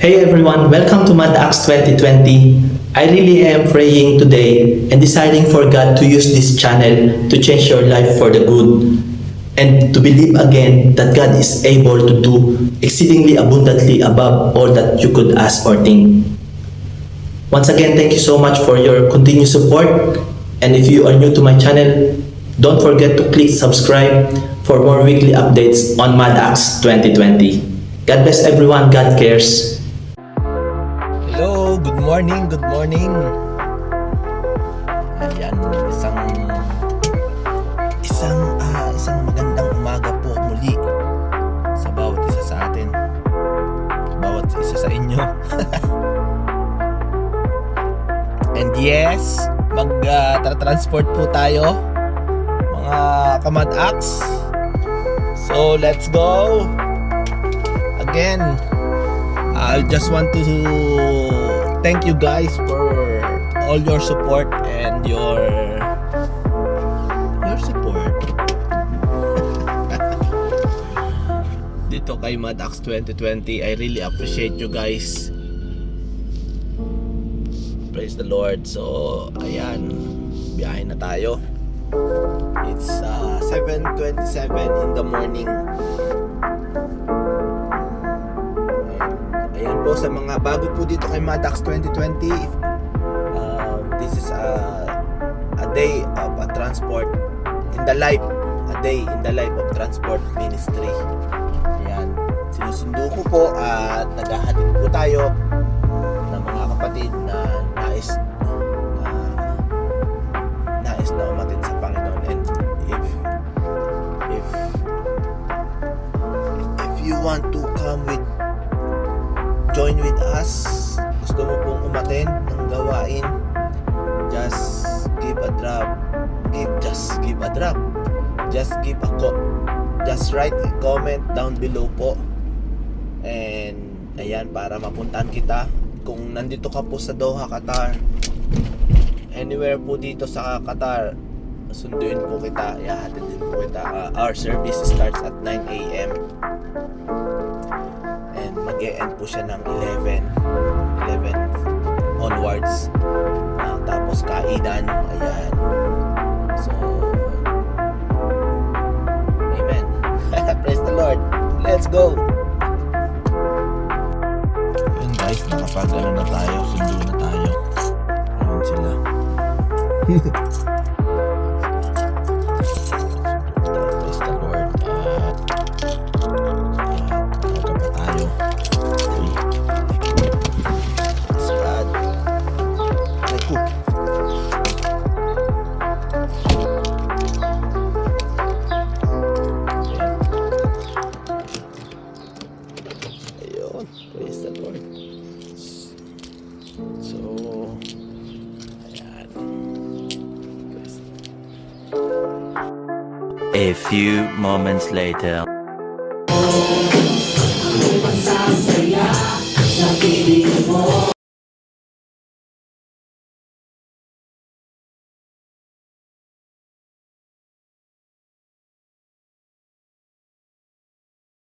Hey everyone, welcome to MadAx 2020. I really am praying today and deciding for God to use this channel to change your life for the good and to believe again that God is able to do exceedingly abundantly above all that you could ask or think. Once again, thank you so much for your continued support, and if you are new to my channel, don't forget to click subscribe for more weekly updates on MadAx 2020. God bless everyone, God cares. Hello, good morning. Ayan, isang magandang umaga po muli sa bawat isa sa atin, bawat isa sa inyo. And yes, mag-transport po tayo, mga kamad-ax. So, let's go. Again, I just want to thank you guys for all your support and your support dito kay MadAx 2020. I really appreciate you guys. Praise the Lord. So, ayan, biyahe na tayo. It's 7:27 in the morning. Ayan po, sa mga bago po dito kay MadAx 2020, this is a day of a transport in the life, a day in the life of transport ministry. Ayan, sinusundo ko po at naghahatid po tayo ng mga kapatid na nais na umatin sa Panginoon. And if you want to join with us, gusto mo pong umattend ng gawain, just give a drop, just write a comment down below po, and ayan, para mapuntahan kita. Kung nandito ka po sa Doha, Qatar, anywhere po dito sa Qatar, sunduin po kita, ihahatid din po kita. Our service starts at 9 a.m. and mag-e-end po siya ng 11 onwards. Tapos kainan, ayan. So, amen. Praise the Lord. Let's go. Ayun guys, nakapag-ano na tayo, sundo na tayo. Ayun sila. Praise the Lord. Magkaba tayo. Praise God. Ayun. Ayun. Praise the Lord. So, ayan. A few moments later. Sasaya sa piling mo.